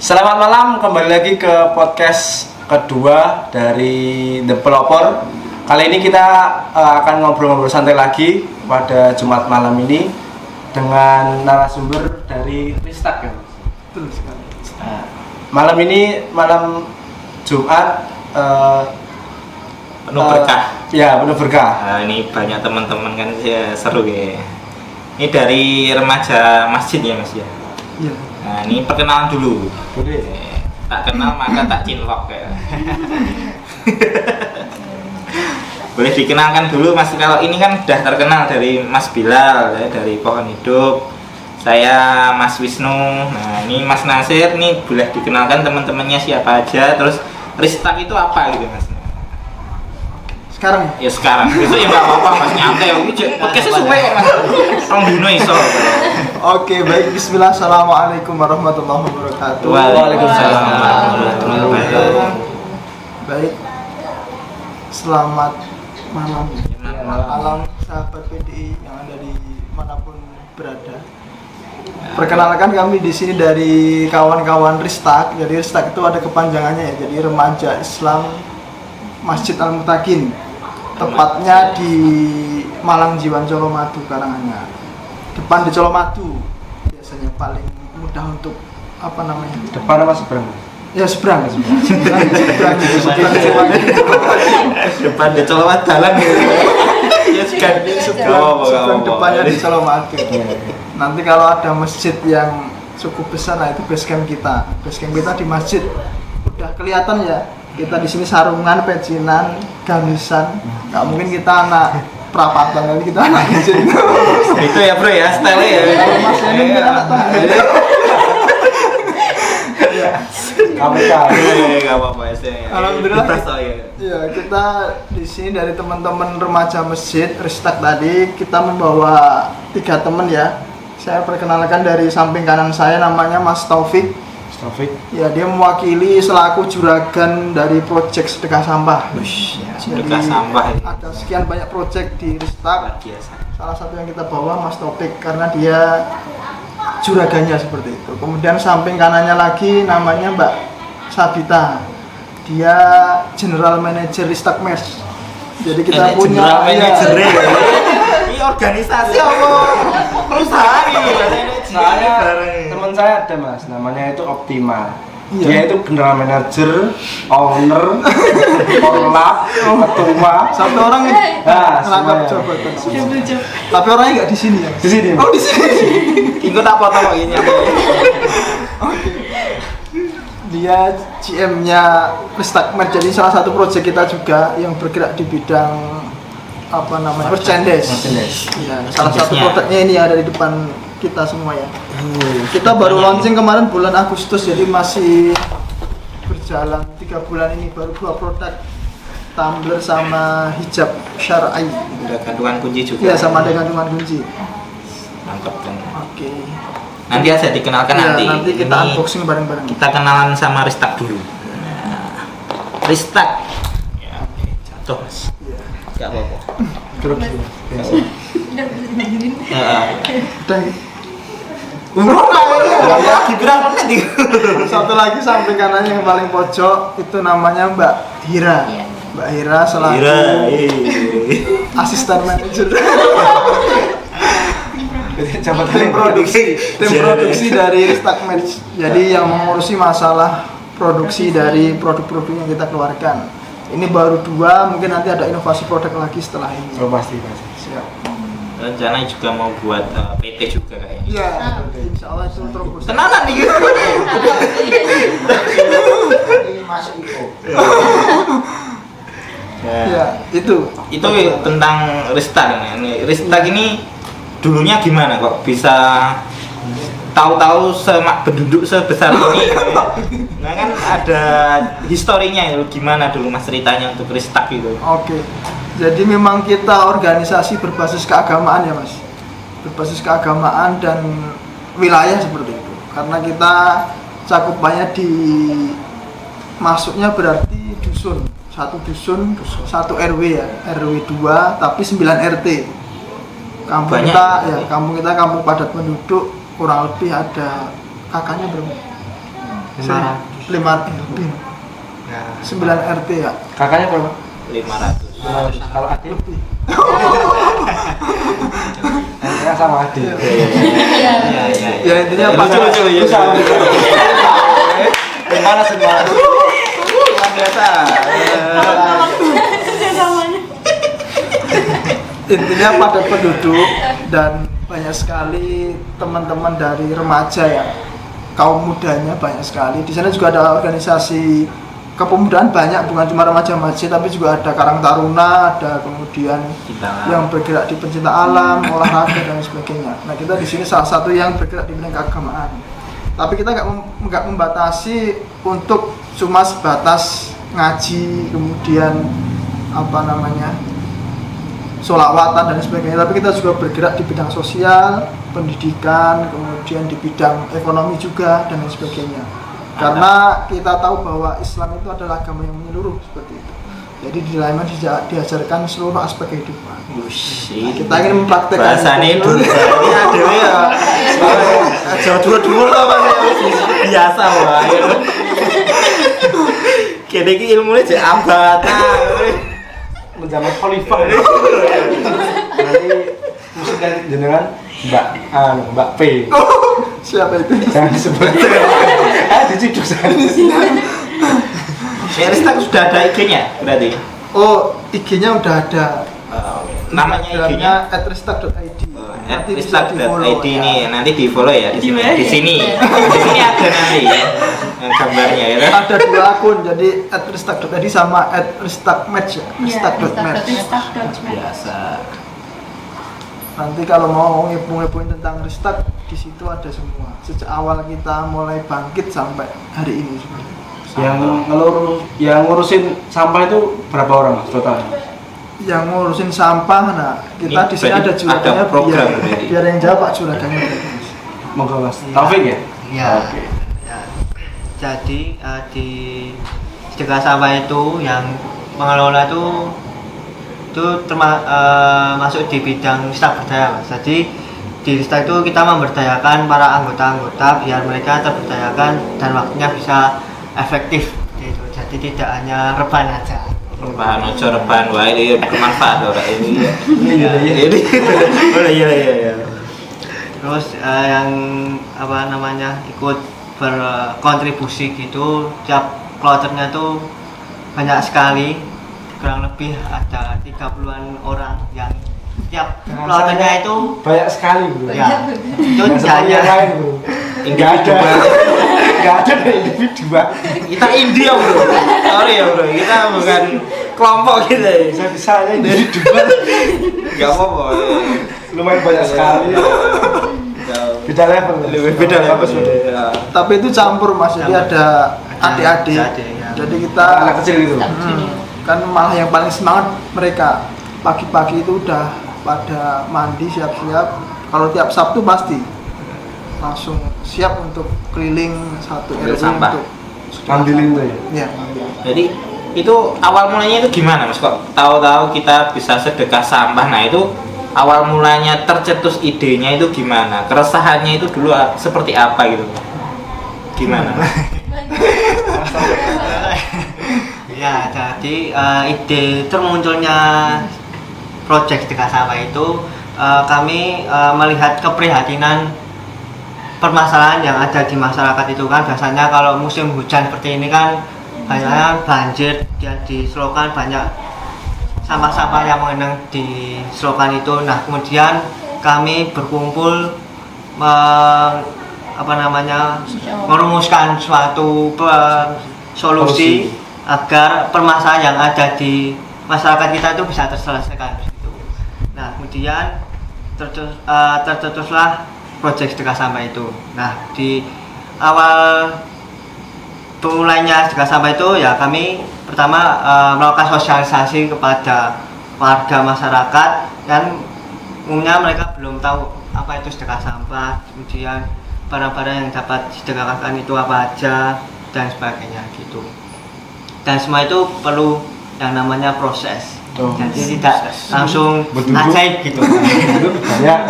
Selamat malam, kembali lagi ke podcast kedua dari The Pelopor. Kali ini kita akan ngobrol-ngobrol santai lagi pada Jumat malam ini dengan narasumber dari Ristak ya. Betul sekali. Malam ini malam Jumat penuh berkah. Ya, penuh berkah. Nah, ini banyak teman-teman kan ya, seru ya. Ini dari remaja masjid ya Mas ya. Iya. Nah, ini perkenalan dulu. Boleh. Tak kenal maka tak cinlok ya. Boleh dikenalkan dulu Mas. Kalau ini kan udah terkenal dari Mas Bilal ya, dari Pohon Hidup. Saya Mas Wisnu. Nah, ini Mas Nasir nih, boleh dikenalkan teman-temannya siapa aja. Terus Ristak itu apa gitu Mas? Sekarang Ya sekarang. Besok ya enggak apa-apa Mas, nyantai. Iki podcastnya suwe kok Mas. Rong dino iso. Oke, baik. Bismillah. Assalamualaikum warahmatullahi wabarakatuh. Waalaikumsalam warahmatullahi wabarakatuh. Baik. Selamat malam. Malam. Malam sahabat PDI yang ada di manapun berada. Perkenalkan kami di sini dari kawan-kawan Ristak. Jadi Ristak itu ada kepanjangannya ya. Jadi Remaja Islam Masjid Al-Mutakin. Tepatnya di Malang Jiwan Colomadu Karanganyar. Depan di Colomadu biasanya paling mudah untuk apa namanya? Depan apa seberang? Ya seberang. Depan di Colomadu dalan gitu. Ya Seberang depannya di Colomadu. Nanti kalau ada masjid yang cukup besar, nah itu base camp kita. Base camp kita di masjid. Udah kelihatan ya. Kita di sini sarungan, pecinan, gamisan. Nggak mungkin kita anak perapatan, kali kita anak masjid. Itu ya bro ya, style ya. Kalau Mas ini mungkin anak tangga. Kamu tahu. Enggak apa-apa ya. Alhamdulillah. Ya. Ya, kita di sini dari teman-teman remaja masjid Ristak tadi kita membawa 3 teman ya. Saya perkenalkan dari samping kanan saya namanya Mas Taufik. Taufik. Ya, dia mewakili selaku juragan dari proyek sedekah sampah. Sedekah sampah ini. Ada sekian banyak proyek di Ristak. Luar biasa. Salah satu yang kita bawa Mas Taufik karena dia juragannya seperti itu. Kemudian samping kanannya lagi namanya Mbak Sabita. Dia General Manager Ristak Mes. Jadi kita punya General Manager. Ini organisasi apa? Perusahaan ini Saya teman saya ada Mas, namanya itu Optima. Iya. Dia itu general manager, owner, pengelola, ketua. satu orang Nah, melangkap semuanya. jabatan. Tapi orangnya nggak di sini ya. Di sini. Oh, di sini. Ikut apa kok ini? Dia GM-nya Ristak Med. Jadi salah satu proyek kita juga yang bergerak di bidang apa namanya? Merchandise. Ya, salah satu produknya ini ada di depan kita semua ya. Kita baru launching kemarin bulan Agustus, jadi masih berjalan 3 bulan ini, baru 2 produk, tumbler sama hijab syar'i. Udah gantungan kunci juga. Iya, sama dengan gantungan kunci. Mantap kan. Oke. Nanti aja dikenalkan Ya, nanti. nanti kita Ini unboxing bareng-bareng. kita kenalan sama Ristak dulu. Nah, Ristak. Ya, oke. Jatuh Mas. Iya. Enggak apa-apa. Grup sini. Biasa. Heeh. Dan Gibran menit satu lagi samping kanannya yang paling pojok itu namanya Mbak Hira. Mbak Hira selaku asisten manajer tim produksi dari Ristak Merch. Jadi yang mengurusi masalah produksi dari produk-produk yang kita keluarkan. Ini baru 2, mungkin nanti ada inovasi produk lagi setelah ini. Oh, pasti. Siap. Rencana juga mau buat PT juga kayaknya. Iya, insya Allah itu terus. Tenanan nih gitu. Masuk itu. Ya, itu. Itu tentang Ristak ini. Ristak ini dulunya gimana kok bisa tahu-tahu penduduk sebesar ini? Nah kan ada historinya itu, gimana dulu Mas ceritanya untuk Ristak itu? Oke. Jadi memang kita organisasi berbasis keagamaan ya Mas. Berbasis keagamaan dan wilayah seperti itu. Karena kita cakupannya di masuknya berarti dusun. 1 dusun, 1 RW ya. RW 2 tapi 9 RT. Kampung Banyak. kita ya, kampung kita kampung padat penduduk, kurang lebih ada kakaknya berapa? 5 lebih. Ya. 9 RT ya. Kakaknya berapa? 500. Kalau adik Lebih. saya sama adik. Iya. Ya intinya apa? Lucu. Gimana semua? Luar biasa. Intinya pada penduduk dan banyak sekali teman-teman dari remaja ya, kaum mudanya banyak sekali. Di sana juga ada organisasi kepemudaan banyak, bukan cuma remaja-remaja tapi juga ada Karang Taruna, ada kemudian yang bergerak di pencinta alam, olahraga dan sebagainya. Nah kita di sini salah satu yang bergerak di bidang keagamaan. Tapi kita nggak membatasi untuk cuma sebatas ngaji, kemudian sholawatan dan sebagainya. Tapi kita juga bergerak di bidang sosial, pendidikan, kemudian di bidang ekonomi juga dan lain sebagainya. Karena kita tahu bahwa Islam itu adalah agama yang menyeluruh seperti itu. Jadi di dalamnya diajarkan seluruh aspek kehidupan. Nah, kita ingin mempraktekkan bahasanya itu. Ini ada ya. Jauh dulu lah Mas. Biasa wae. Kene iki ilmune jek abad. Menjaman khalifah. Nanti musiknya jenengan Mbak P. Siapa itu? Jangan disebut. Diciduk saya. Eristak sudah ada IG-nya berarti. Oh, IG-nya udah ada. Namanya IG-nya @ristak.id. @ristak.id ini nanti di follow ya di sini. Di sini ada nanti gambarnya ya. Ada 2 akun, jadi @ristak.id sama @ristakmatch ya. Ristak.match. Biasa. Nanti kalau mau ngepo-ngepoin tentang Ristak, di situ ada semua. Sejak awal kita mulai bangkit sampai hari ini sebenarnya. Yang ngurusin sampah itu berapa orang Mas totalnya? Yang ngurusin sampah, nah kita Ini di sini berarti ada juragannya, ada program berarti. biar yang jawab Pak juragannya. Monggo Mas. Iya. Taufik ya? Iya. Oke. Ya. Jadi di sedekah sampah itu yang mengelola itu masuk di bidang Ristak Berdaya Mas. Jadi di Ristak itu kita memberdayakan para anggota-anggota biar mereka terberdayakan dan waktunya bisa efektif gitu. Jadi tidak hanya rebahan aja. Rebahan ojo rebahan wae iki bermanfaat ora ini. Iya. Iya. Terus yang ikut berkontribusi gitu, tiap kloternya tuh banyak sekali, kurang lebih ada 30-an orang yang tiap kloternya itu banyak sekali bro. ya itu Nggak seperti yang lain bro. Nggak ada dari individual. Kita India bro. Sorry ya bro, kita bukan kelompok gitu ya. Bisa-bisanya individual. Gak apa-apa. Lumayan banyak sekali. Beda level. Beda level. Tapi itu campur Mas, jadi ada adik-adik. ya. Jadi kita Anak kecil gitu. kan malah yang paling semangat mereka. Pagi-pagi itu udah pada mandi siap-siap. Kalau tiap Sabtu pasti langsung siap untuk keliling satu Ambil RW sampah. untuk Ambilin tuh ya. ya ambil. Jadi itu awal mulanya itu gimana Mas? Kok tahu-tahu kita bisa sedekah sampah? Nah itu awal mulanya tercetus idenya itu gimana? Keresahannya itu dulu seperti apa gitu? Gimana? Ya, jadi ide termunculnya proyek sedekah sampah itu kami melihat keprihatinan permasalahan yang ada di masyarakat itu kan. Biasanya kalau musim hujan seperti ini kan banyak banjir, dan di selokan banyak sampah-sampah yang mengenang di selokan itu. Nah kemudian kami berkumpul merumuskan suatu solusi agar permasalahan yang ada di masyarakat kita itu bisa terselesaikan. Nah kemudian tercetuslah proyek sedekah sampah itu. Nah di awal mulainya sedekah sampah itu ya kami pertama melakukan sosialisasi kepada warga masyarakat, dan umumnya mereka belum tahu apa itu sedekah sampah, kemudian barang-barang yang dapat disedekahkan itu apa aja dan sebagainya gitu. Dan semua itu perlu yang namanya proses. Jadi tidak langsung ajaib gitu. Ya.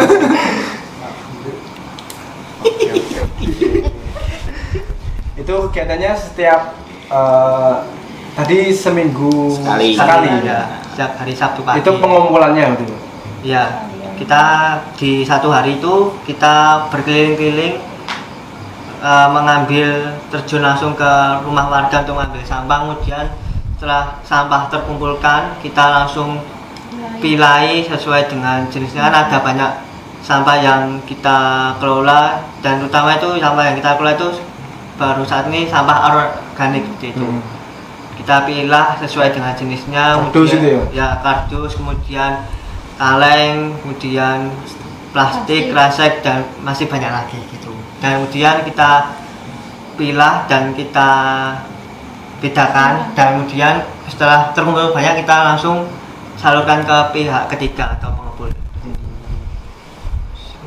Itu kegiatannya setiap tadi seminggu Sekali. Ya, setiap hari Sabtu pagi. Itu pengumpulannya gitu. Ya, kita di satu hari itu kita berkeliling-keliling mengambil terjun langsung ke rumah warga untuk mengambil sampah. Kemudian setelah sampah terkumpulkan, kita langsung pilai sesuai dengan jenisnya. Kan ada banyak sampah yang kita kelola, dan terutama itu sampah yang kita kelola itu baru saat ini sampah organik seperti itu. Kita pilah sesuai dengan jenisnya. Kardus itu ya? Ya, kardus, kemudian kaleng, kemudian plastik, kresek, dan masih banyak lagi gitu. Dan kemudian kita pilah dan kita bedakan, dan kemudian setelah terkumpul banyak kita langsung salurkan ke pihak ketiga atau pengepul.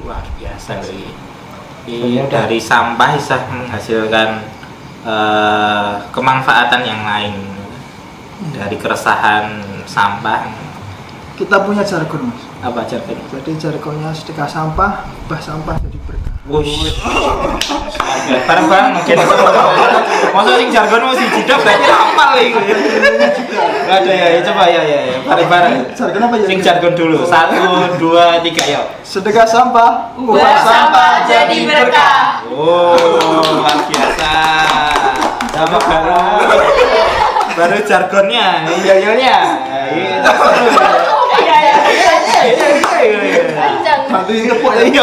Luar biasa loh ini. Dari sampah bisa menghasilkan kemanfaatan yang lain dari keresahan sampah. Kita punya jargon, Mas. Apa jargon? Jadi jargonnya sedekah sampah, ubah sampah jadi berkah. Wush. Bareng-bareng mungkin. Masa sing jargon mesti jidak berarti hafal iki. Enggak ada ya, coba ya. Bareng-bareng. Jargon apa ya? Sing jargon dulu. 1 2 3 yuk. Sedekah sampah, Ubah sampah jadi berkah. Oh, luar biasa. Sama baru jargonnya, yel-yelnya. Panjang. Bantu tepuk ya. Iya.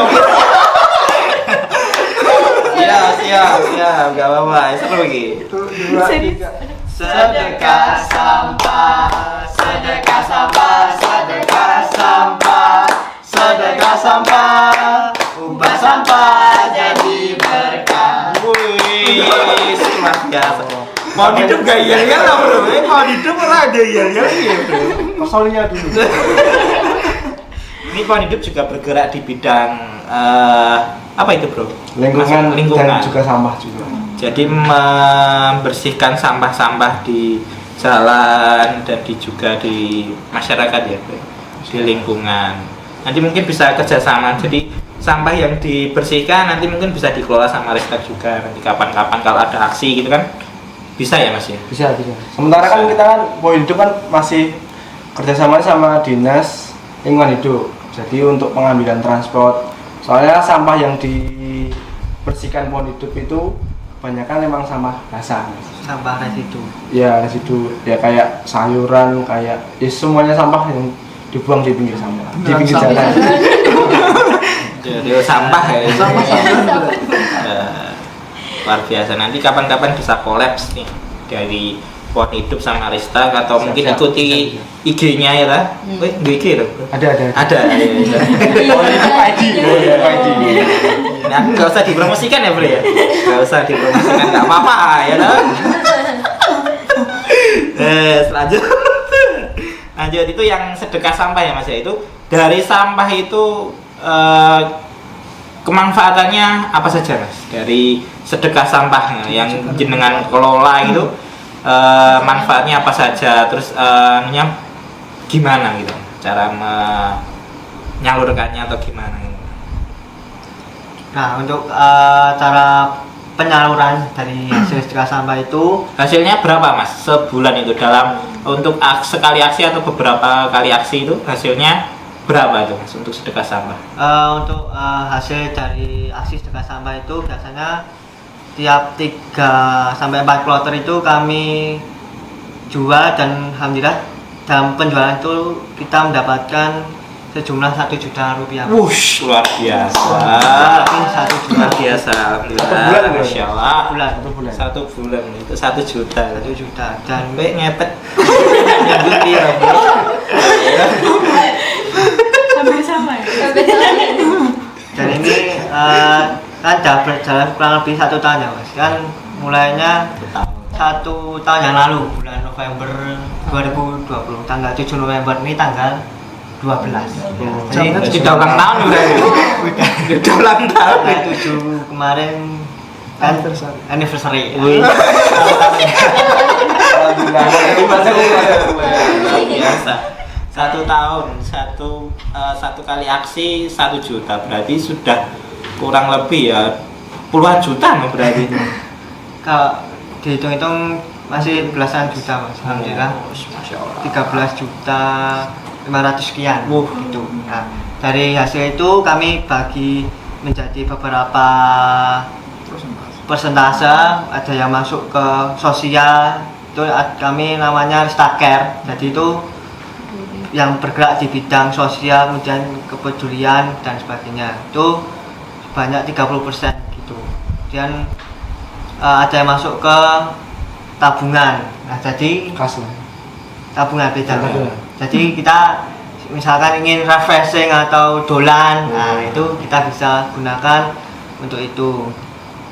Siap, gak apa-apa, seru lagi. 1, 2, 3. Sedekah sampah, sedekah sampah, sedekah sampah, sedekah sampah, ubah sampah jadi berkah. Wih, luar biasa. Mau hidup gak yel-yel lah bro? Mau hidup lah ada yel-yel ya bro. Kosolnya dulu. Ini pohon hidup juga bergerak di bidang apa itu bro? Lingkungan dan juga sampah juga. Jadi membersihkan sampah-sampah di jalan dan juga di masyarakat ya bro, di lingkungan. Nanti mungkin bisa kerjasama. Jadi sampah yang dibersihkan nanti mungkin bisa dikelola sama Ristek juga. Nanti kapan-kapan kalau ada aksi gitu kan bisa ya mas ya? Bisa. Sementara kan kita kan pohon hidup kan masih kerjasama sama dinas lingkungan hidup. Jadi untuk pengambilan transport, soalnya sampah yang dibersihkan pohon hidup itu kebanyakan memang sampah basah. Sampah residu. Ya residu, ya kayak sayuran, kayak ya semuanya sampah yang dibuang di pinggir sampah, di pinggir jalan. Jadi sampah ya. Luar biasa. Nanti kapan-kapan bisa kolaps nih dari pohon hidup sama Ristek atau mungkin ikuti IG-nya ya lah. Wih, IG loh. Ada. Ada. Nah, nggak usah dipromosikan ya bro ya. Nggak usah dipromosikan, nggak apa-apa ya lah. Lanjut itu yang sedekah sampah ya mas ya, itu dari sampah itu kemanfaatannya apa saja mas? Dari sedekah sampah yang jenengan kelola itu manfaatnya apa saja, terus gimana gitu cara menyalurkannya atau gimana gitu. Nah, untuk cara penyaluran dari hasil sedekah sampah itu Hasilnya berapa mas sebulan itu dalam untuk sekali aksi atau beberapa kali aksi itu hasilnya berapa itu mas untuk sedekah sampah? untuk hasil dari aksi sedekah sampah itu biasanya tiap 3 sampai 4 kloter itu kami jual, dan alhamdulillah dalam penjualan itu kita mendapatkan sejumlah 1 juta rupiah. Wush, luar biasa. Lebih 1 juta. Luar biasa, alhamdulillah. Satu bulan ya? Masya Allah. Bulan. 1 bulan itu 1 juta. 1 juta. Dan Sampai ngepet. yang ya bro. Hampir sama ya. Dan ini kan udah berjalan kurang lebih 1 tahun ya mas. Kan mulainya 1 tahun yang lalu, bulan November 2020, tanggal 7 November ini tanggal 12. Ya, Jadi udah ulang tahun udah. Udah ulang tahun. tanggal 7 kemarin kan anniversary. Wih. Alhamdulillah. Biasa. 1 tahun, satu kali aksi 1 juta, berarti sudah kurang lebih ya puluhan juta berarti. kalau dihitung-hitung masih belasan juta mas, alhamdulillah. Masya Allah. 13 juta 500 sekian gitu. Nah, dari hasil itu kami bagi menjadi beberapa persentase, ada yang masuk ke sosial, itu kami namanya Ristaker. Jadi itu yang bergerak di bidang sosial, kemudian kepedulian dan sebagainya. Itu banyak 30% gitu. Kemudian ada yang masuk ke tabungan. Nah, jadi Kas lah. tabungan beda. Tabungan. Jadi kita misalkan ingin refreshing atau dolan, nah itu kita bisa gunakan untuk itu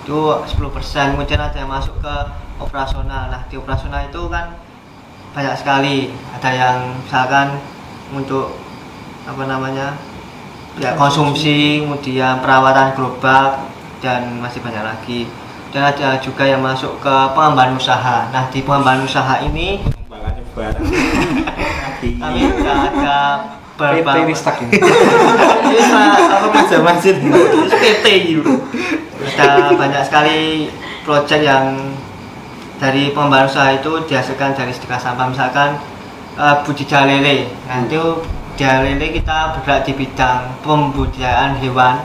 10%. Kemudian ada yang masuk ke operasional. Nah, di operasional itu kan banyak sekali, ada yang misalkan untuk apa namanya ya konsumsi, kemudian perawatan gerobak dan masih banyak lagi. Dan ada juga yang masuk ke pengembangan usaha. Nah, di pengembangan usaha ini Pengembangannya barang. kami juga ada PT Ristak ini. Ini apa masjid PT gitu. ada banyak sekali proyek yang dari pengembangan usaha itu dihasilkan dari sedekah sampah. Misalkan budidaya lele. Nah, itu budidaya lele kita bergerak di bidang pembudidayaan hewan.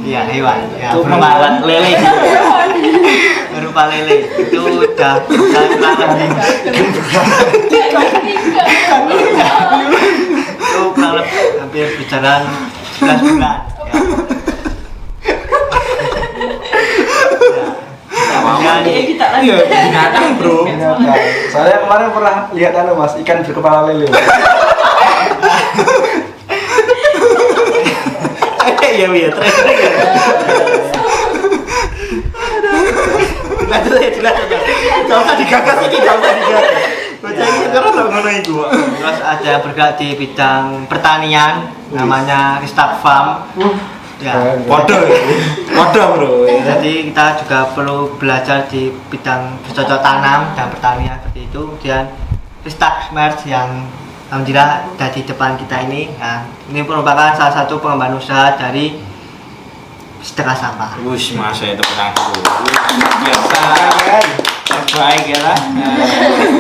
Iya, hewan. Ya, Itu berupa membuat lele. berupa lele. Itu udah itu kurang lebih hampir berjalan 11 bulan. Ya. Kita lagi. Iya, binatang bro. Binatang. Saya kemarin pernah lihat mas, ikan berkepala lele. Iya, iya, lanjut aja, lanjut. Gak usah digagas ini, gak usah digagas. Baca ini karena tak ngono iku. Terus ada bergerak di bidang pertanian, namanya Ristak Farm. Ya. Podo bro. Jadi kita juga perlu belajar di bidang bercocok tanam dan pertanian seperti itu. Kemudian Ristak Merch yang alhamdulillah ada di depan kita ini. Nah, ini merupakan salah satu pengembangan usaha dari sedekah sampah. Wush, masa itu pedang dulu. Biasa, terbaik ya lah.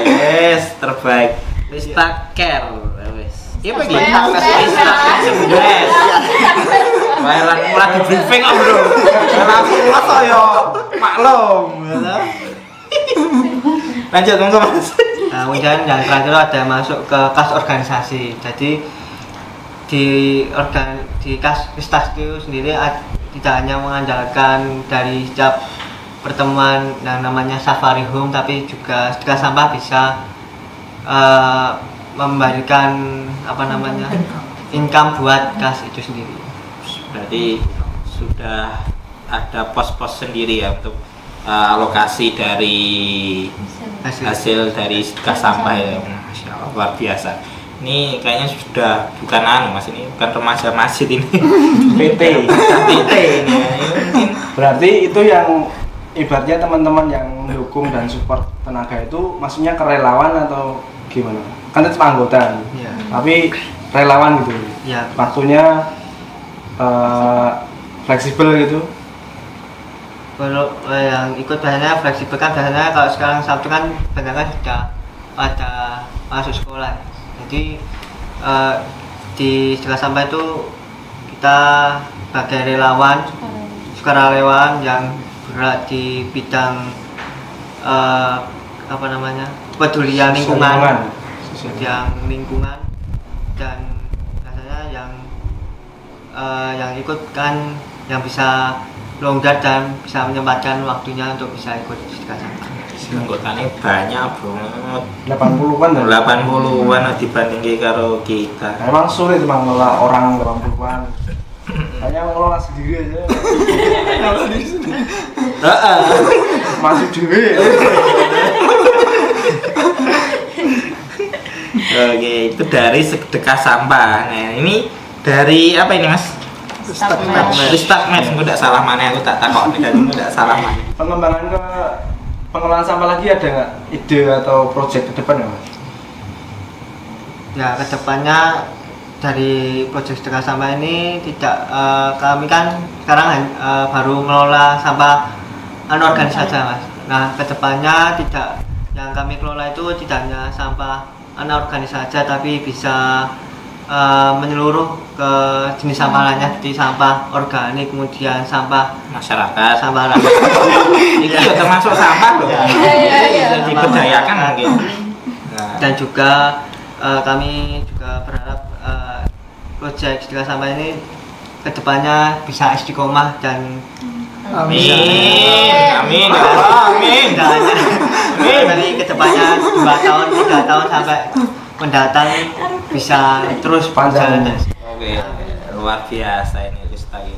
Yes, terbaik. Ristaker, wes. Iya bagi. Yes. Wailan mulai di briefing lah bro. Langsung langsung yo maklum. Lanjut monggo mas. Nah, kemudian yang terakhir ada yang masuk ke kas organisasi. Jadi di kas Ristak itu sendiri tidak hanya mengandalkan dari setiap pertemuan yang namanya safari home, tapi juga sedekah sampah bisa memberikan apa namanya income buat kas itu sendiri. Berarti sudah ada pos-pos sendiri ya untuk alokasi dari hasil dari sedekah sampah ya. Masya Allah, luar biasa. Ini kayaknya sudah bukan mas, ini bukan remaja masjid ini. PT ini ya. Ini mungkin Berarti itu yang ibaratnya teman-teman yang mendukung dan support tenaga itu maksudnya kerelawan atau gimana? Kan itu anggota, Iya. tapi relawan gitu. Ya, Waktunya fleksibel gitu. kalau yang ikut biasanya fleksibel kan biasanya kalau sekarang Sabtu kan banyak kan sudah ada masuk sekolah. Jadi di sedekah sampah itu kita sebagai relawan, sukarelawan yang bergerak di bidang apa namanya pedulian lingkungan, yang lingkungan dan biasanya yang ikut kan yang bisa longgar dan bisa menyempatkan waktunya untuk bisa ikut sedekah sampah. anggotanya banyak bro. 80-an dan 80-an dibandingin karo kita. emang sulit mengelola orang 80-an. Hanya mengelola sendiri aja. Heeh. Masuk dewe. Oke, itu dari sedekah sampah. Nah, ini dari apa ini mas? Ristak Match, aku tidak salah mana, aku tak takut nih, aku tidak salah mana. Pengembangan ke pengelolaan sampah lagi ada nggak ide atau proyek ke depan nggak mas? Ya kedepannya dari proyek sedekah sampah ini tidak kami kan sekarang baru mengelola sampah anorganik saja mas. Nah, kedepannya tidak yang kami kelola itu tidak hanya sampah anorganik saja, tapi bisa menyeluruh ke jenis sampah lainnya seperti sampah organik, kemudian sampah Masyarakat. sampah lain. Ini ya termasuk sampah loh. Iya. Diberdayakan mungkin. Nah, Dan juga kami juga berharap proyek sedekah sampah ini kedepannya bisa istiqomah dan amin, amin, ya Allah, amin. tidak hanya dari kedepannya 2 tahun, 3 tahun sampai mendatang bisa terus Panjang. berjalan. Oke, luar biasa ini Rista ini.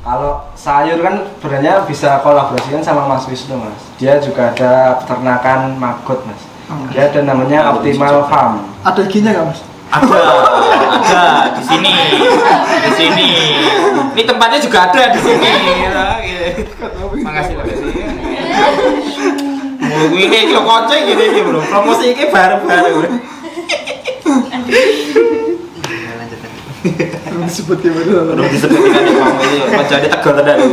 Kalau sayur kan sebenarnya bisa kolaborasikan sama Mas Wisnu Mas. Dia juga ada peternakan maggot Mas. Dia ada namanya Optimal Farm. Ada giginya nggak Mas? Ada di sini, di sini. Ini tempatnya juga ada di sini. Makasih, makasih. Mau ini kilo kocek gini sih bro. Promosi ini baru-baru. Belum disebut ya baru. Belum disebutkan di kamu ini. Jadi tegar tadi.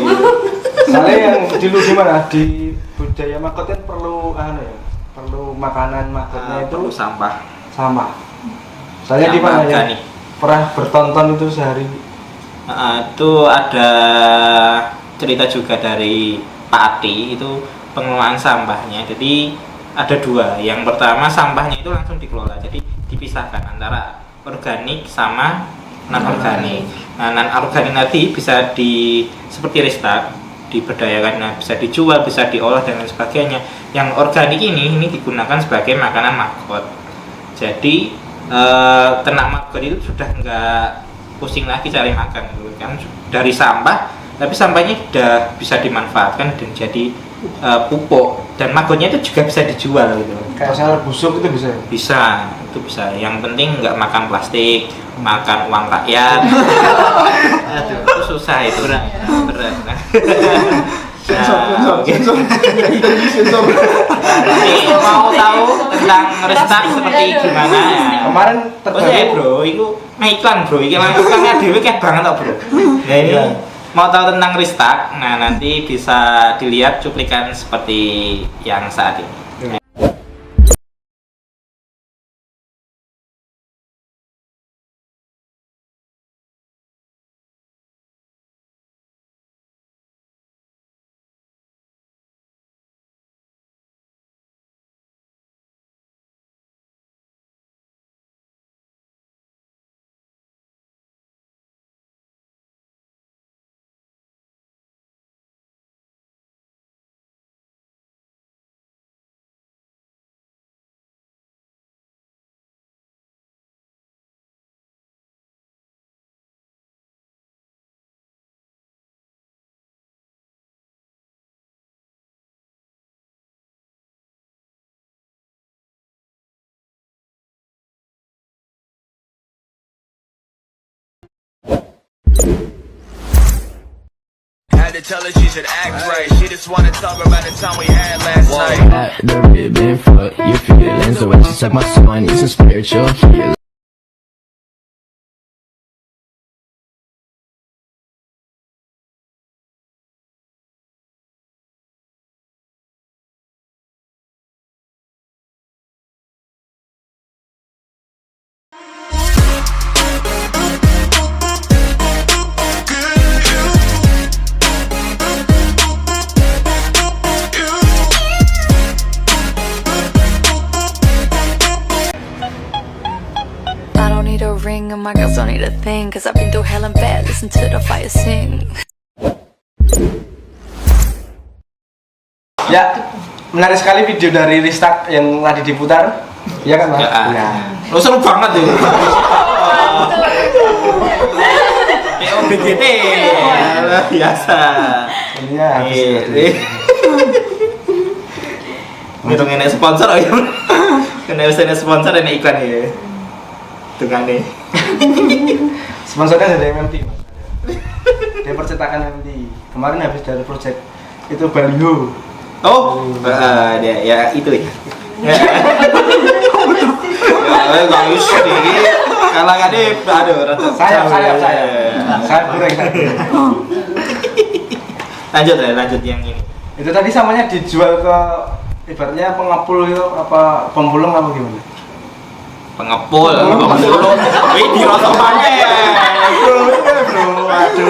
Soalnya yang dulu gimana di budaya maggot kan perlu perlu makanan maggotnya itu Perlu sampah. sama. Soalnya Yang di mana ya? organik. Pernah bertonton itu sehari. Itu ada cerita juga dari Pak Ati, itu pengelolaan sampahnya. Jadi ada dua. Yang pertama sampahnya itu langsung dikelola, jadi dipisahkan antara organik sama non organik. Nah, non organik nanti bisa seperti Rista diberdayakan, nah, bisa dijual, bisa diolah dan lain sebagainya. Yang organik ini digunakan sebagai makanan maggot. Jadi ternak maggot itu sudah nggak pusing lagi cari makan gitu kan, dari sampah, tapi sampahnya sudah bisa dimanfaatkan dan jadi pupuk, dan maggotnya itu juga bisa dijual gitu. Kayak sayur busuk itu bisa. Itu bisa. Yang penting nggak makan plastik, makan uang rakyat. Aduh, itu susah itu. Berat. Nah, Jadi mau tahu tentang Restart seperti gimana ya? Kemarin Bro, itu iklan bro, iklan dewe kayak banget tau bro. Nah ini mau tahu tentang Restart, nah nanti bisa dilihat cuplikan seperti yang saat ini. Had to tell her she should act right. She just wanna talk about the time we had last night. At the ribbon for your feelings. The way she suck my soul, I need some spiritual healing. I don't need a ring and my girls don't need a thing, cause I've been through hell and back, listen to the fire sing. Ya, menarik sekali video dari Restart yang tadi diputar. Iya kan Mas? Ya. Lo seru banget tuh. Kayak OBGT. Luar biasa. Iya, Ini dong ini sponsor ya. Kena usah sponsor ini iklan ya. Tukang nih. Sponsornya dari MMT Mas. Dia percetakan MMT. Kemarin habis dari project itu baliho. Oh, dia ya itu ya. Gak usah nih. Kalangannya aduh rata. Saya kurang. Lanjut yang ini. Itu tadi samanya dijual ke ibaratnya pengepul gitu apa pemulung apa gimana? Pengepul. Wih, dirasa pakai ya. Bro. Aduh.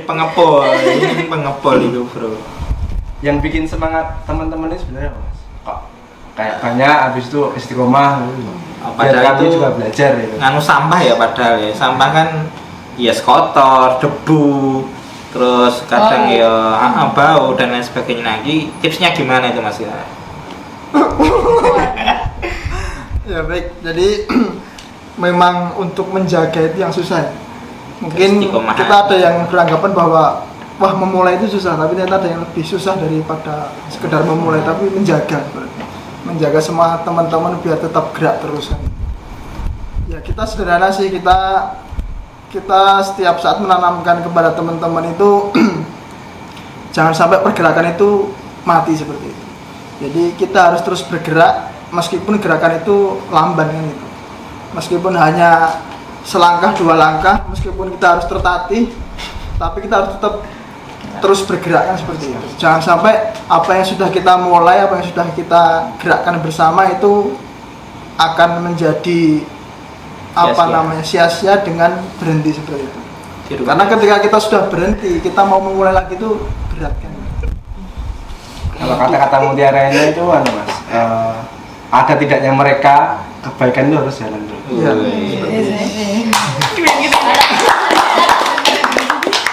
Pengepul. Ini pengepul itu, Bro. Yang bikin semangat teman-teman ini sebenarnya apa, Mas? Kok kayak banyak habis itu istiqomah gitu. Padahal kami itu juga belajar gitu. Nganu sampah ya padahal ya. Sampah kan ya kotor, debu, terus kadang bau dan lain sebagainya. Lagi tipsnya gimana itu Mas ya? Ya baik, jadi memang untuk menjaga itu yang susah. Mungkin Istiqomah. kita ada yang beranggapan bahwa wah memulai itu susah, tapi ternyata ada yang lebih susah daripada sekedar memulai, tapi menjaga semua teman-teman biar tetap gerak terus kan. Ya kita sederhana sih, kita setiap saat menanamkan kepada teman-teman itu jangan sampai pergerakan itu mati seperti itu. Jadi kita harus terus bergerak meskipun gerakan itu lamban kan itu. Meskipun hanya selangkah 2 langkah, meskipun kita harus tertatih, tapi kita harus tetap terus bergerak kan seperti itu. Jangan sampai apa yang sudah kita mulai, apa yang sudah kita gerakkan bersama itu akan menjadi sia-sia dengan berhenti seperti itu. Karena ketika kita sudah berhenti, kita mau memulai lagi itu berat kan. Kalau kata-kata mutiara ini itu Mas, ada tidaknya mereka, kebaikan itu harus jalan dulu.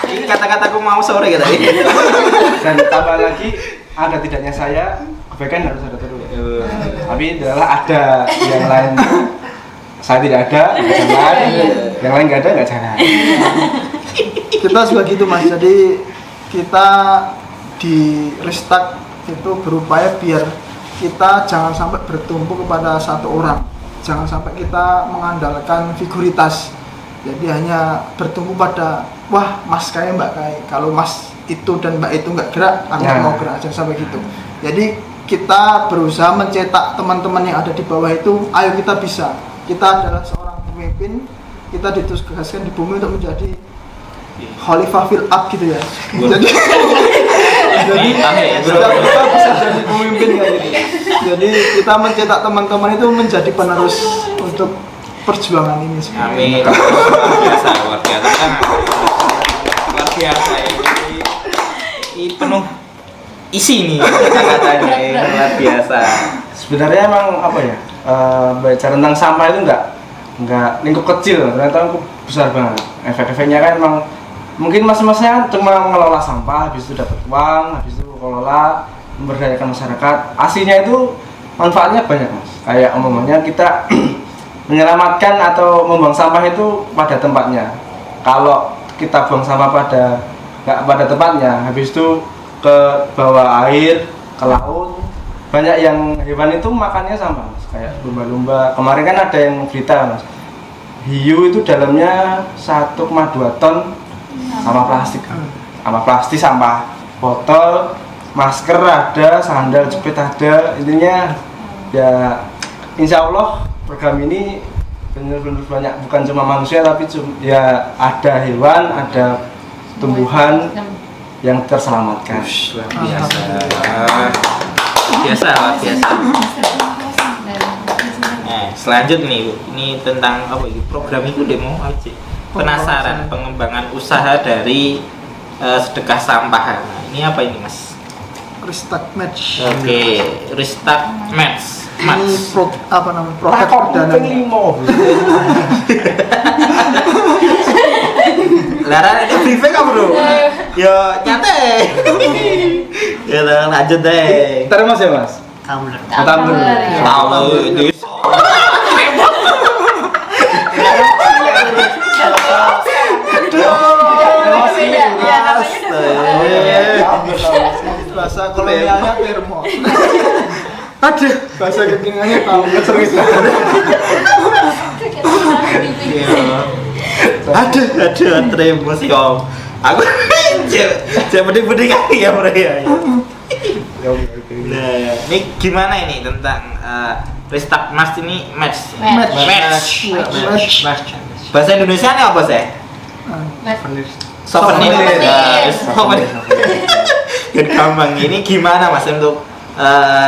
Ini kata-kataku mau sore gitu. Dan tambah lagi, ada tidaknya saya, kebaikan harus ada terus. Tapi adalah ada yang lain, saya tidak ada, nggak jalan. Yang lain nggak ada, nggak jalan. Kita juga gitu Mas, jadi kita di Ristak itu berupaya biar kita jangan sampai bertumpu kepada satu orang, jangan sampai kita mengandalkan figuritas, jadi hanya bertumpu pada wah Mas kayak Mbak kayak, kalau Mas itu dan Mbak itu nggak gerak, aku mau gerak, jangan sampai gitu. Jadi kita berusaha mencetak teman-teman yang ada di bawah itu, ayo kita bisa, kita adalah seorang pemimpin, kita ditugaskan di bumi untuk menjadi Khalifah fil ard gitu ya. Jadi kita bisa jadi pemimpin kayak gitu. Jadi kita mencetak teman-teman itu menjadi penerus untuk perjuangan ini. Amin. Luar biasa. Ini penuh isi nih kata-katanya, luar biasa. Sebenarnya emang apa ya? Baca tentang sampah itu enggak lingkup kecil, ternyata lingkup besar banget. Efek-efeknya kan emang mungkin mas-masnya cuma mengelola sampah, habis itu dapat uang, habis itu kelola memberdayakan masyarakat. Aslinya itu manfaatnya banyak Mas. Kayak umumnya kita menyelamatkan atau membuang sampah itu pada tempatnya. Kalau kita buang sampah nggak pada tempatnya, habis itu ke bawah air, ke laut, banyak yang hewan itu makannya sampah Mas. Kayak lumba-lumba. Kemarin kan ada yang berita Mas, hiu itu dalamnya 1,2 ton sampah plastik, sampah botol, masker ada, sandal jepit ada. Intinya ya insya Allah program ini benar-benar banyak, bukan cuma manusia tapi ya ada hewan, ada tumbuhan yang terselamatkan. Luar biasa. Selanjutnya nih, ini tentang apa ini? Program itu demo aja. Penasaran pengembangan usaha dari sedekah sampah. Nah, ini apa ini Mas? Ristak Match. Oke, Ristak Match. Ini produk perdana. Lara ini briefing kan bro? Yo nyantai. Ya lanjut deh. Terus Mas ya Mas? Tumbler. Tahu itu. Bahasa kolonialnya termo. Aduh, bahasa kekiniannya tumbler serius. Aduh, terembus yo. Aku jangan beding-beding kaki ya bro ya. Nah, ini gimana ini tentang Ristak Mas ini match. Match. Bahasa Indonesia ini apa sih? souvenir. Souvenir. Souvenir. Kan gampang. Ini gimana Mas untuk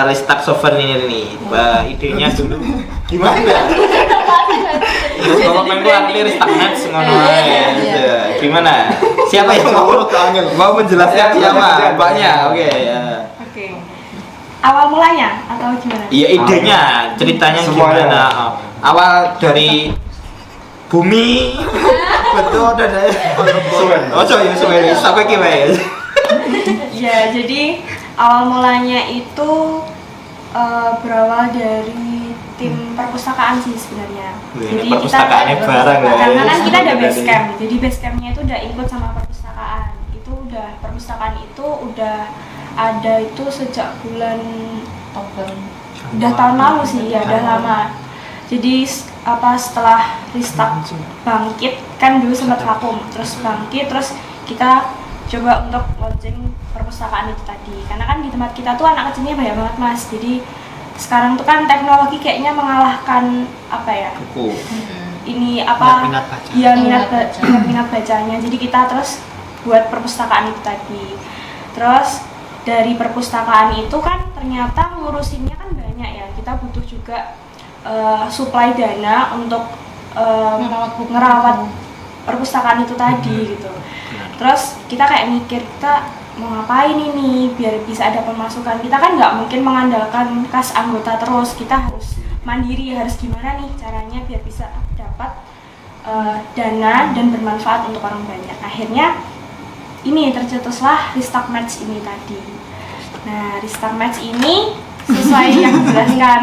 restock souvenir ini? Idenya dulu gimana? Kalau pengen arti restock match ngono ae. Gimana? Siapa yang mau menjelaskan siapa? Mbaknya. Oke ya. Oke. Awal mulanya atau gimana? Iya idenya, ceritanya Semuanya. gimana? Awal dari bumi. Betul ada. Oh sorry, sampai gimana? Ya, jadi awal mulanya itu berawal dari tim perpustakaan sih sebenarnya. Wih, Jadi perpustakaannya kita bareng ya. karena kan kita ada Jadi- base camp. Jadi base campnya itu udah include sama perpustakaan. Itu udah perpustakaan itu udah ada itu sejak bulan udah tahun lalu sih ya, udah lama. Jadi setelah Ristak bangkit kan dulu sempat vakum, terus bangkit, terus kita coba untuk launching perpustakaan itu tadi. Karena kan di tempat kita tuh anak kecilnya banyak banget Mas. Jadi sekarang tuh kan teknologi kayaknya mengalahkan apa ya? Buku. Ini apa? Minat baca. Iya, minat bacanya. Jadi kita terus buat perpustakaan itu tadi. Terus dari perpustakaan itu kan ternyata ngurusinnya kan banyak ya. Kita butuh juga supply dana untuk ngerawat perpustakaan itu tadi gitu. Terus kita kayak mikir kita mau ngapain ini biar bisa ada pemasukan. Kita kan nggak mungkin mengandalkan kas anggota terus. Kita harus mandiri, harus gimana nih caranya biar bisa dapat dana dan bermanfaat untuk orang banyak. Akhirnya ini tercetuslah Ristak Match ini tadi. Nah, Ristak Match ini sesuai yang dijelaskan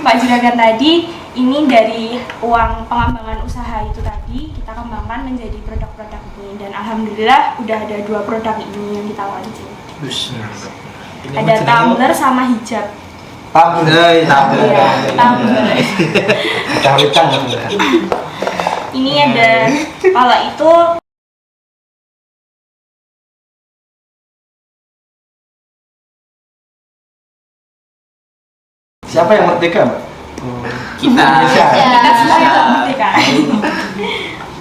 Pak Juragan tadi, ini dari uang pengembangan usaha itu tadi kita kembangkan menjadi produk-produk ini, dan alhamdulillah udah ada 2 produk ini yang kita launching. Ada tumbler sama hijab. Tumbler. Iya, tumbler. Cawitan. Ini ada kalau itu Siapa yang merdeka, Mbak? Kita. kita semua yang merdeka.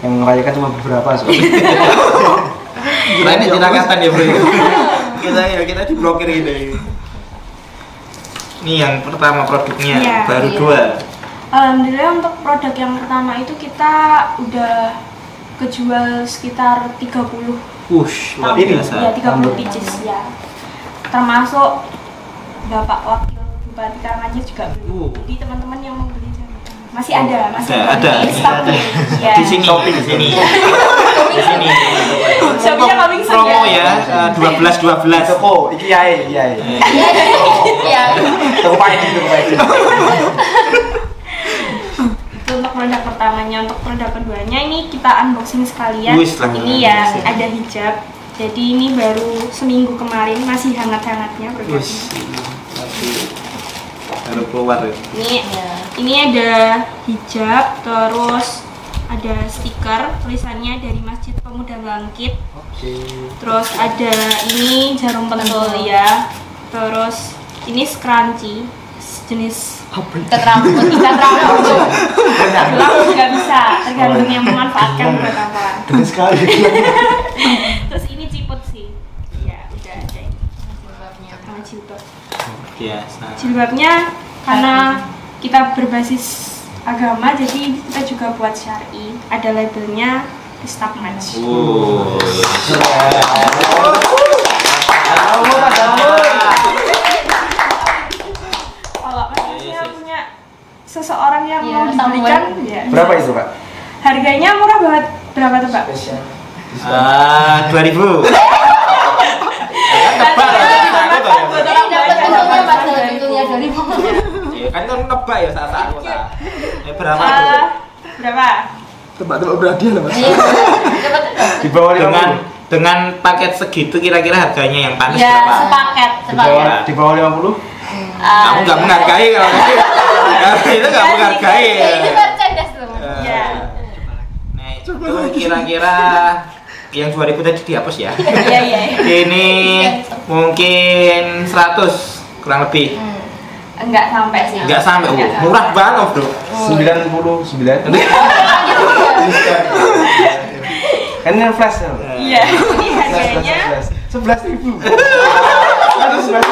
Yang merayakan cuma beberapa soalnya. Kirain tirakan ya bro. Kita diblokir gitu. Ini yang pertama produknya, Iya. baru Iya. 2. Alhamdulillah untuk produk yang pertama itu kita udah kejual sekitar 30 Wush, luar Ini? biasa. ya 30 pieces ya. Termasuk Bapak Wakil Bupati Karanganyar juga beli. Jadi teman-teman yang mau beli masih ada, Ada. di stok nih. Ya. Di sini, di sini. Di sini. Shopee-nya coming soon Promo ya. ya, 12. Toko, iki yae. Iya. Toko Pak Edi, toko Pak Edi. Itu untuk produk pertamanya. Untuk produk keduanya ini kita unboxing sekalian. Wis lah. Ini ya ada hijab. Jadi ini baru seminggu kemarin, masih hangat-hangatnya produknya. Baru keluar ya. Ini ada hijab, terus ada stiker tulisannya dari Masjid Pemuda Bangkit. Terus ada ini jarum pentul ya. Terus ini scrunchie jenis ikat rambut. Gelap juga bisa, tergantung yang memanfaatkan buat apa. Gede sekali. Terus ini ciput sih. Ya, udah ada ini. Sama jilbab. Biasa. Jilbabnya karena kita berbasis agama, jadi kita juga buat syar'i. Ada labelnya Ristak Match. Kalau Mas punya seseorang yang mau dibelikan, ya. Berapa itu, Pak? Harganya murah banget. Berapa tuh, Pak? 2000. Kan kan nebak ya saat aku ta. Berapa tuh? Berapa? Tebak-tebak berhadiah lah Mas. Di bawah 50. Dengan paket segitu kira-kira harganya yang pantas Ya, berapa? sepaket. Di bawah 50. Kamu nggak menghargai kalau itu nggak menghargai. Itu merchandise loh. Ya. Nah, itu kira-kira yang 2000 tadi dihapus ya. Iya. Ini mungkin 100 kurang lebih. Enggak sampai sih. Enggak sampai. Enggak Murah banget, Bro. 99. Kan ini flash ya? Iya, ini harganya 11.000. Harus 11.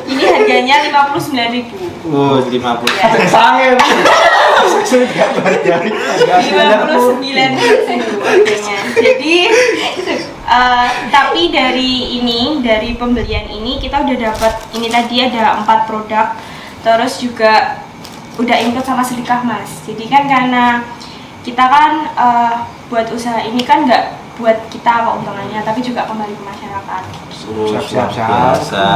ini harganya 59.000. Oh, 50. Sange. 59.000 harganya. Jadi tapi dari pembelian ini kita udah dapat ini tadi ada 4 produk. Terus juga udah include sama sedekah Mas. Jadi kan karena kita kan buat usaha ini kan nggak buat kita keuntungannya, tapi juga kembali ke masyarakat. Siap. Biasa.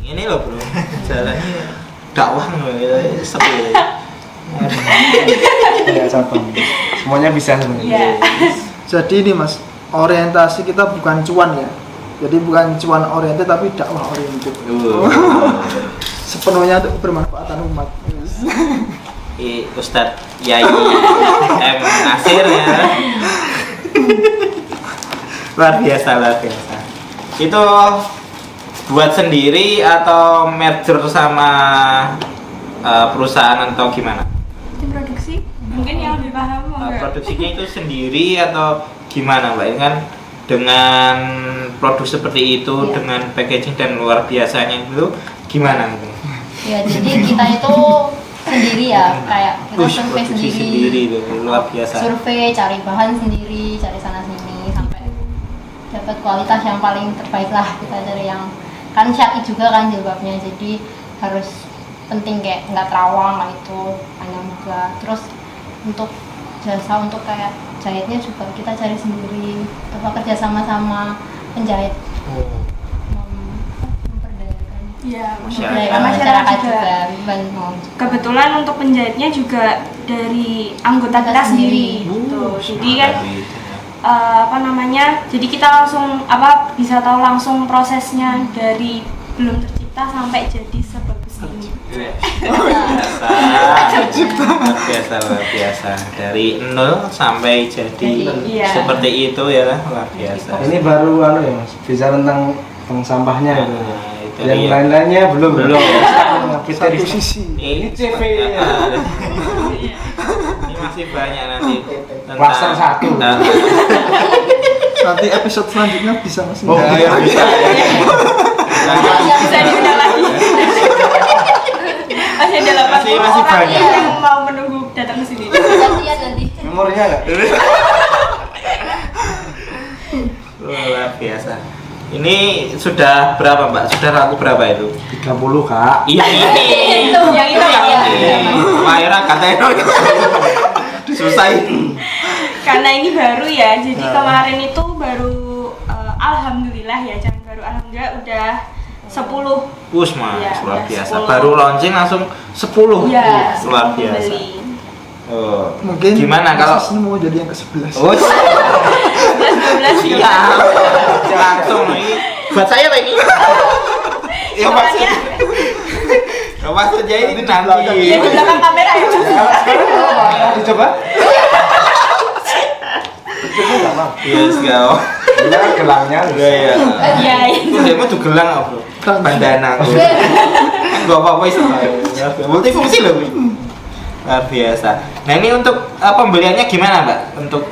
Ini loh bro, jalannya dakwah loh, sepi. Iya, cabang. Semuanya bisa sebenarnya. Iya. Jadi ini Mas, orientasi kita bukan cuan ya. Jadi bukan cuan oriented tapi dakwah oriented. Sepenuhnya untuk bermanfaatan umat. Ustadz Yai M. Nasir ya. Luar biasa. Itu buat sendiri atau merger sama perusahaan atau gimana? Tim produksi mungkin yang lebih paham enggak? Produksinya itu sendiri atau gimana Mbak? Ini kan dengan produk seperti itu, dengan packaging dan luar biasanya itu gimana? Ya jadi kita itu sendiri ya, kayak kita survei sendiri itu luar biasa. Survei, cari bahan sendiri, cari sana sini sampai dapat kualitas yang paling terbaik lah. Kita cari yang kan syar'i juga kan jilbabnya, jadi harus penting kayak nggak terawang lah itu, panjang juga. Terus untuk jasa untuk kayak jahitnya juga kita cari sendiri, atau kerja sama penjahit. Memperdayakan. Iya, masyarakat juga. Kebetulan untuk penjahitnya juga dari anggota kita sendiri. Gitu. Jadi kan jadi kita langsung bisa tahu langsung prosesnya dari belum tercipta sampai jadi sebagus ini. Luar biasa dari 0 sampai jadi seperti itu ya, luar biasa. Ini baru ya Mas, bisa tentang sampahnya itu. Yang iya. lain-lainnya belum. Satu sisi. Ini CV. Ini masih banyak nanti. Klaster 1. Nanti episode selanjutnya bisa Mas. Oh iya bisa. Bisa diundang lagi. Masih ada 80 masih orang banyak. yang mau menunggu datang ke sini. Nanti. Memorinya enggak? Luar biasa. Ini sudah berapa Mbak? Sudah laku berapa itu? 30 Kak. Iya ini. Yang itu ya. Mahera katanya. Susah ini. Karena ini baru ya, jadi kemarin itu baru alhamdulillah ya, jangan baru alhamdulillah udah 10. Mas, Ya, luar udah biasa. 10. Baru launching langsung 10. Ya, luar biasa. pembeli. Oh. Mungkin Gimana kalau mau jadi yang ke-11. Oh, 12 siap. Langsung nih. Buat saya Pak ini. Ya maksudnya. Ya maksudnya ini nanti. Iya, di belakang kamera ya. Dicoba? Yes, kau. Ini kan gelangnya. Iya. Iya. Itu dia mau gelang apa, Bro? Bandana. Enggak apa-apa sih. Multifungsi loh. Luar biasa. Nah, ini untuk pembeliannya gimana, Mbak? Untuk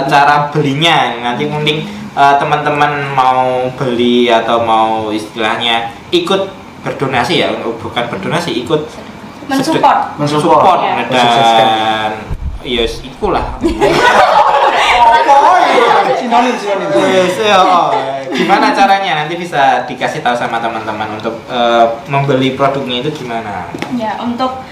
cara belinya. Nanti mending teman-teman mau beli atau mau istilahnya ikut berdonasi ya, bukan berdonasi, ikut mensupport Ya. dan yes, ikulah. Sinonim. Gimana caranya? Nanti bisa dikasih tahu sama teman-teman untuk membeli produknya itu gimana? Ya, untuk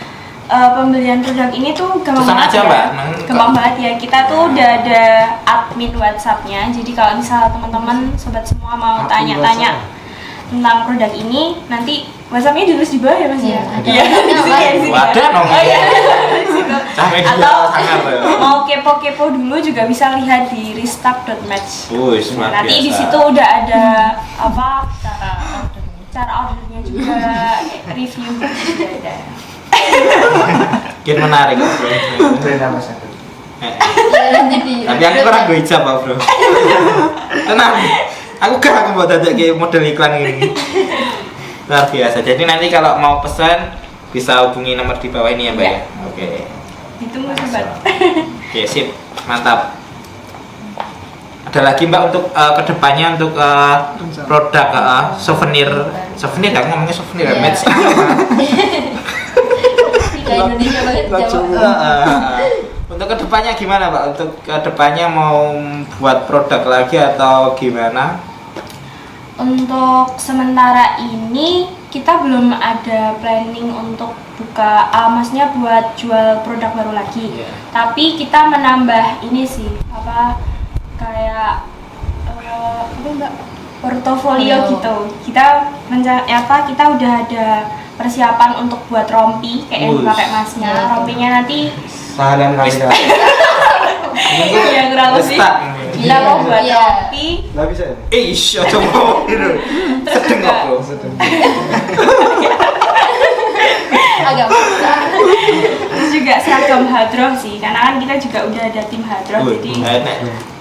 pembelian produk ini tuh gampang Pesan banget aja, ya. Mbak. Gampang banget ya. Kita tuh udah ada admin WhatsApp-nya. Jadi kalau misalnya teman-teman sobat semua mau tanya-tanya tentang produk ini, nanti WhatsApp-nya ditulis di bawah ya Mas ya. Iya. Di sini. Wadah dong. Oh iya. Di situ. Atau mau kepo-kepo dulu juga bisa lihat di restock.match. Luar Nanti di biasa. situ udah ada cara ordernya juga, review juga ada. Mungkin menarik, Bro. Tapi aku kurang gue ijab, Pak, Bro. Tenang. Aku buat ada kayak model iklan ini. Luar biasa. Jadi nanti kalau mau pesan bisa hubungi nomor di bawah ini ya, Mbak ya. Oke. Ditunggu sobat. Oke, sip, mantap. Ada lagi Mbak untuk kedepannya untuk produk souvenir kan ngomongnya souvenir Iya. match. Tidak Indonesia banget Jawa. Untuk kedepannya gimana Mbak? Untuk kedepannya mau buat produk lagi atau gimana? Untuk sementara ini kita belum ada planning untuk buka, maksudnya buat jual produk baru lagi. Iya. Tapi kita menambah ini sih, kayak apa Mbak? Portofolio gitu. Kita kita udah ada persiapan untuk buat rompi kayak yang dipakai Masnya. Rompinya nanti Tahanan kali ya. ya kurang lebih. Kita mau buat Iya. rompi. Nggak bisa ya? Coba gitu. Sedeng kok bro. Agak susah. Terus juga seragam hadroh sih, karena kan kita juga udah ada tim hadroh, jadi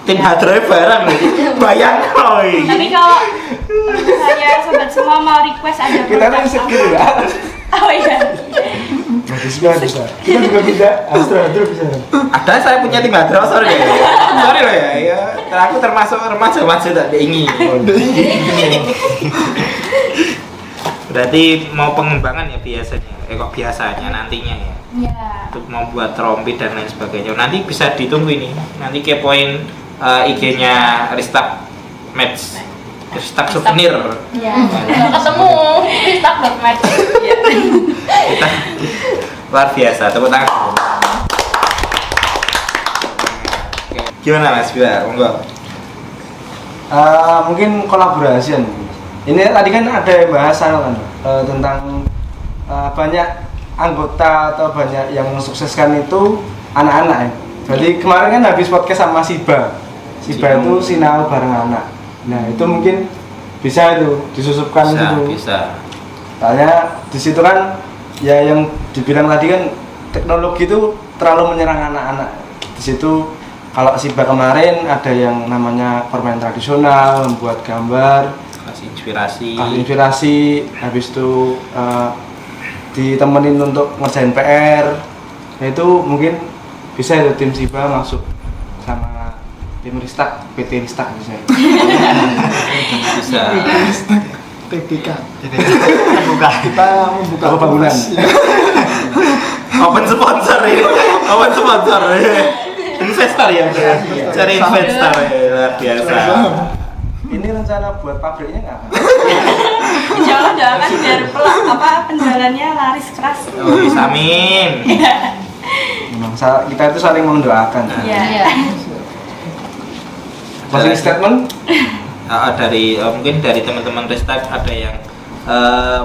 Tim hadroh barang nih. Bayang koi. tapi kalau misalnya sobat semua mau request ada Kita kan segitu ya. oh iya Bagus banget bisa. Kita juga bisa Astra bisa. Ada saya punya tim hadroh, sorry ya. Sorry loh ya. Aku termasuk remaja tak diingin. Berarti mau pengembangan ya biasanya. Kok biasanya nantinya ya. ya Untuk mau buat rompi dan lain sebagainya. Nanti bisa ditunggu ini. Nanti kepoin IG-nya Ristak Match. Ristak Souvenir. ya Nggak ketemu. Ristak.match. Kita luar biasa, tepuk tangan. Oke. Gimana Mas Bila? Monggo. Mungkin kolaborasi. Ini tadi kan ada yang bahas kan tentang banyak anggota atau banyak yang mensukseskan itu anak-anak ya. Jadi kemarin kan habis podcast sama Siba itu sinau bareng anak. Nah itu mungkin bisa itu disusupkan gitu. Bisa. Soalnya di situ kan ya yang dibilang tadi kan teknologi itu terlalu menyerang anak-anak. Di situ kalau Siba kemarin ada yang namanya permainan tradisional, membuat gambar, Kasih inspirasi. habis itu ditemenin untuk ngerjain PR. Nah, itu mungkin bisa itu tim Siba masuk sama tim Ristak, PT Ristak bisa. Bisa. TBK. Buka. Kita membuka Apa bangunan? Open sponsor ya. Open sponsor. Investor ya. Cari investor ya, luar biasa. Ini rencana buat pabriknya nggak? insya Allah doakan biar penjualannya laris keras. Oh, bisa, amin. Memang kita itu saling mendoakan. Iya. Closing statement? Mungkin dari teman-teman Ristak ada yang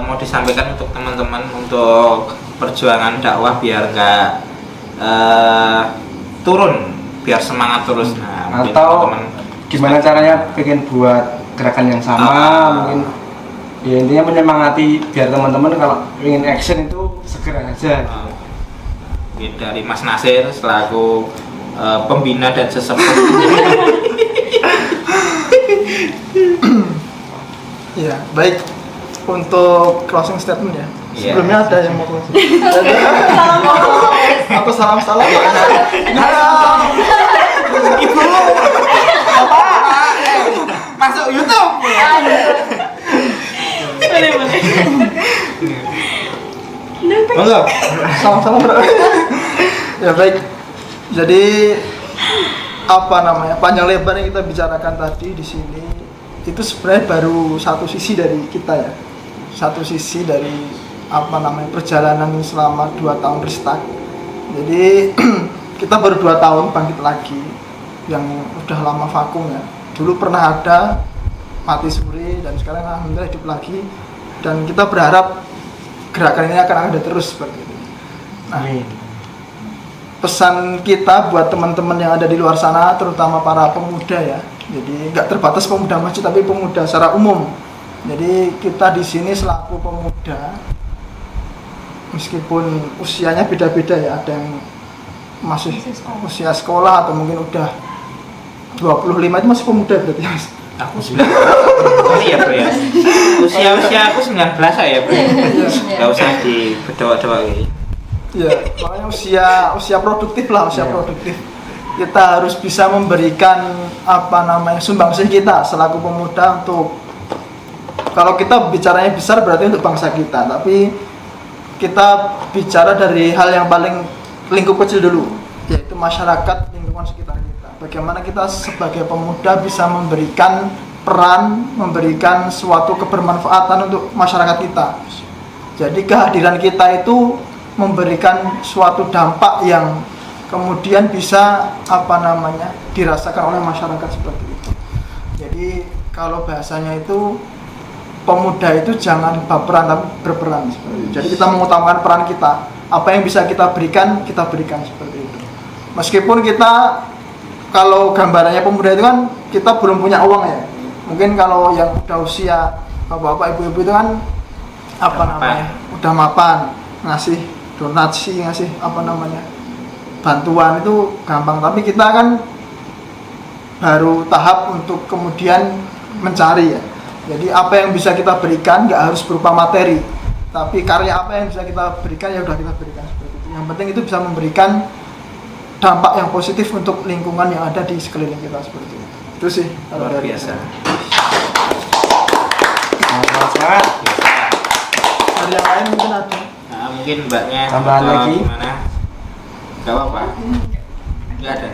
mau disampaikan untuk teman-teman untuk perjuangan dakwah biar nggak turun, biar semangat terus. Nah, mungkin Atau teman-teman gimana caranya pengen buat gerakan yang sama, mungkin ya intinya menyemangati biar teman-teman kalau ingin action itu segera aja. mungkin dari Mas Nasir selaku pembina dan sesepuh. Iya, baik. Untuk closing statement ya. Iya. Sebelumnya ada yang mau closing. Atau salam-salam. Ibu, apa? Masuk YouTube. Boleh. Monggo. Salam-salam bro. Ya baik. Jadi apa namanya, panjang lebar yang kita bicarakan tadi di sini itu sebenarnya baru satu sisi dari kita ya, satu sisi dari apa namanya perjalanan selama 2 tahun Ristak. Jadi kita baru 2 tahun bangkit lagi, yang udah lama vakum ya. Dulu pernah ada, mati suri, dan sekarang alhamdulillah hidup lagi, dan kita berharap gerakan ini akan ada terus seperti ini. Nah, pesan kita buat teman-teman yang ada di luar sana, terutama para pemuda ya. Jadi nggak terbatas pemuda masjid, tapi pemuda secara umum. Jadi kita di sini selaku pemuda, meskipun usianya beda-beda ya, ada yang masih usia sekolah atau mungkin udah 25 itu masih pemuda berarti Mas. Aku 19. Oh iya bro ya. Usia aku 19 ya bro. Gak usah di berdoa-doa gitu. Ya, makanya usia produktif lah, usia produktif. kita harus bisa memberikan sumbangsih kita selaku pemuda untuk, kalau kita bicaranya besar berarti untuk bangsa kita, tapi kita bicara dari hal yang paling lingkup kecil dulu, yaitu masyarakat, lingkungan sekitar kita. Bagaimana kita sebagai pemuda bisa memberikan peran, memberikan suatu kebermanfaatan untuk masyarakat kita. Jadi kehadiran kita itu memberikan suatu dampak yang kemudian bisa dirasakan oleh masyarakat seperti itu. Jadi kalau bahasanya itu, pemuda itu jangan baperan tapi berperan seperti itu. Jadi kita mengutamakan peran kita, apa yang bisa kita berikan seperti itu. Meskipun kita, kalau gambarannya pemuda itu kan kita belum punya uang ya. Mungkin kalau yang udah usia bapak-bapak, ibu-ibu itu kan udah mapan, ngasih donasi, ngasih bantuan itu gampang, tapi kita kan baru tahap untuk kemudian mencari ya. Jadi apa yang bisa kita berikan nggak harus berupa materi, tapi karya apa yang bisa kita berikan ya udah kita berikan seperti itu. Yang penting itu bisa memberikan dampak yang positif untuk lingkungan yang ada di sekeliling kita seperti itu. Itu sih kalau luar dari biasa. Semangat. Dari yang lain mungkin ada. Nah, mungkin mbaknya tambahan atau lagi? Gimana? Gak apa-apa. Gak ada.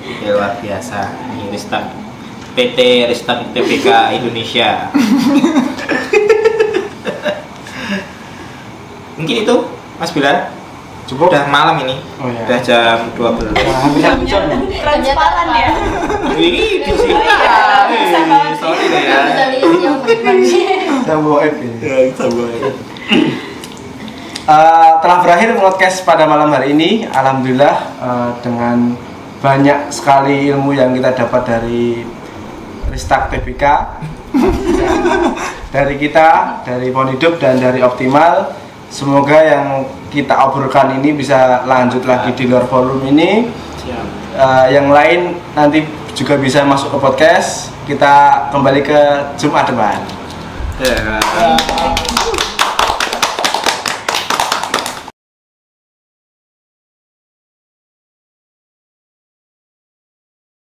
Ya luar biasa. Ini Ristak PT Ristak TPK Indonesia. Mungkin itu Mas Bilal. Cukup. Udah malam ini. Oh, iya. Udah jam 12. Hampir 1 jam. Transparan ya. Ini di sini. Bisa banget. Sorry deh ya. Bisa lihat yang beriman. Sambo F ini. Ya, Sambo F. Telah berakhir podcast pada malam hari ini. Alhamdulillah dengan banyak sekali ilmu yang kita dapat dari Ristak TPK, dari kita, dari Pohon Hidup dan dari Optimal. Semoga yang kita obrolkan ini bisa lanjut lagi di luar forum ini. Yang lain nanti juga bisa masuk ke podcast. Kita kembali ke Jumat depan. Ya.